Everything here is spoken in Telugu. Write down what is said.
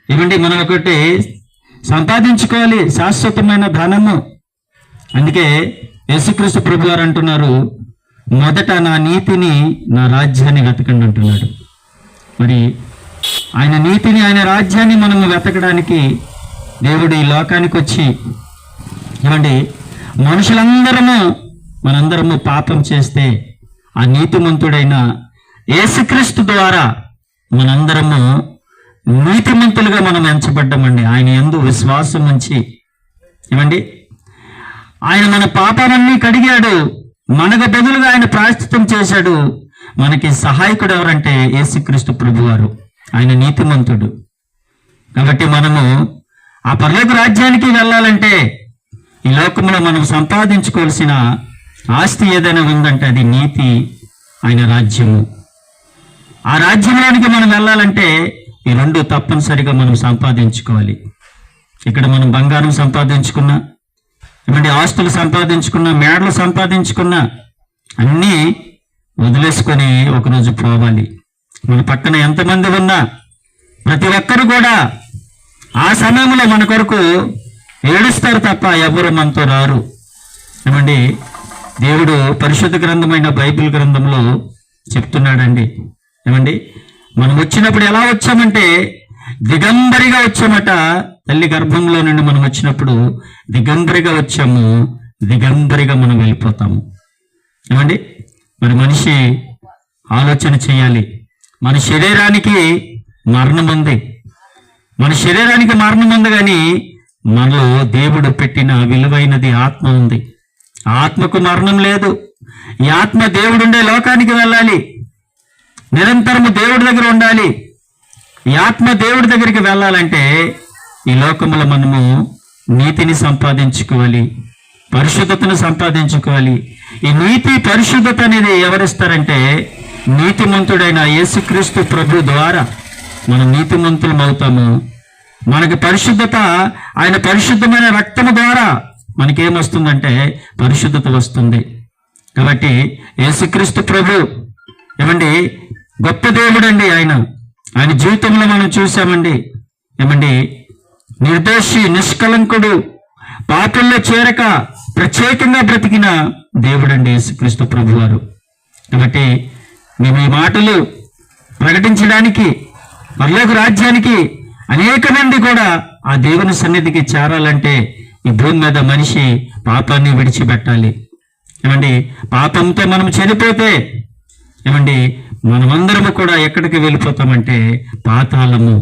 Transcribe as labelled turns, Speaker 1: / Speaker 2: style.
Speaker 1: ఏమండి, మనం ఒకటి సంపాదించుకోవాలి, శాశ్వతమైన ధనము. అందుకే యేసుక్రీస్తు ప్రభు గారు అంటున్నారు, మొదట నా నీతిని, నా రాజ్యాన్ని వెతకండి అంటున్నాడు. మరి ఆయన నీతిని, ఆయన రాజ్యాన్ని మనం వెతకడానికి దేవుడు ఈ లోకానికి వచ్చి, ఏమండి, మనందరము పాపం చేస్తే ఆ నీతిమంతుడైన యేసుక్రీస్తు ద్వారా మనందరము నీతిమంతులుగా మనం ఎంచబడ్డామండి. ఆయన యందు విశ్వాసం ఉంచి, ఏమండి, ఆయన మన పాపాలన్నీ కడిగాడు, మనకు బదులుగా ఆయన ప్రాయశ్చిత్తం చేశాడు. మనకి సహాయకుడు ఎవరంటే యేసుక్రీస్తు ప్రభువారు. ఆయన నీతిమంతుడు. కాబట్టి మనము ఆ పరలోక రాజ్యానికి వెళ్ళాలంటే ఈ లోకంలో మనం సంపాదించుకోవాల్సిన ఆస్తి ఏదైనా ఉందంటే అది నీతి, ఆయన రాజ్యము. ఆ రాజ్యంలోనికి మనం వెళ్ళాలంటే ఈ రెండు తప్పనిసరిగా మనం సంపాదించుకోవాలి. ఇక్కడ మనం బంగారం సంపాదించుకున్నా, ఏమంటే ఆస్తులు సంపాదించుకున్నా, మేడలు సంపాదించుకున్నా అన్నీ వదిలేసుకొని ఒకరోజు పోవాలి. మన పక్కన ఎంతమంది ఉన్నా ప్రతి ఒక్కరు కూడా ఆ సమయంలో మన కొరకు ఏడుస్తారు తప్ప ఎవరు మనతో రారు. ఏమండి, దేవుడు పరిశుద్ధ గ్రంథమైన బైబిల్ గ్రంథంలో చెప్తున్నాడండి. ఏమండి, మనం వచ్చినప్పుడు ఎలా వచ్చామంటే దిగంబరిగా వచ్చామట. తల్లి గర్భంలో నుండి మనం వచ్చినప్పుడు దిగంబరిగా వచ్చాము, దిగంబరిగా మనం వెళ్ళిపోతాము. ఏమండి, మరి మనిషి ఆలోచన చేయాలి. మన శరీరానికి మరణం ఉంది, మన శరీరానికి మరణం ఉంది, కానీ మనలో దేవుడు పెట్టిన విలువైనది ఆత్మ ఉంది. ఆత్మకు మరణం లేదు. ఈ ఆత్మ దేవుడుండే లోకానికి వెళ్ళాలి, నిరంతరము దేవుడి దగ్గర ఉండాలి. ఈ ఆత్మ దేవుడి దగ్గరికి వెళ్ళాలంటే ఈ లోకంలో మనము నీతిని సంపాదించుకోవాలి, పరిశుద్ధతను సంపాదించుకోవాలి. ఈ నీతి పరిశుద్ధత అనేది ఎవరిస్తారంటే నీతిమంతుడైన యేసుక్రీస్తు ప్రభు ద్వారా మనం నీతిమంతులం అవుతాము. మనకి పరిశుద్ధత ఆయన పరిశుద్ధమైన రక్తము ద్వారా మనకేమొస్తుందంటే పరిశుద్ధత వస్తుంది. కాబట్టి యేసుక్రీస్తు ప్రభు, ఏమండి, గొప్ప దేవుడు అండి. ఆయన జీవితంలో మనం చూసామండి. ఏమండి, నిర్దోషి, నిష్కలంకుడు, పాపంలో చేరక ప్రత్యేకంగా బ్రతికిన దేవుడండి యేసుక్రీస్తు ప్రభు వారు. కాబట్టి మేము ఈ మాటలు ప్రకటించడానికి పరలోక రాజ్యానికి అనేక మంది కూడా ఆ దేవుని సన్నిధికి చేరాలంటే ఈ భూమి మీద మనిషి పాపాన్ని విడిచిపెట్టాలి. ఏమండి, పాపంతో మనం చనిపోతే ఏమండి మనమందరము కూడా ఎక్కడికి వెళ్ళిపోతామంటే పాతాళము.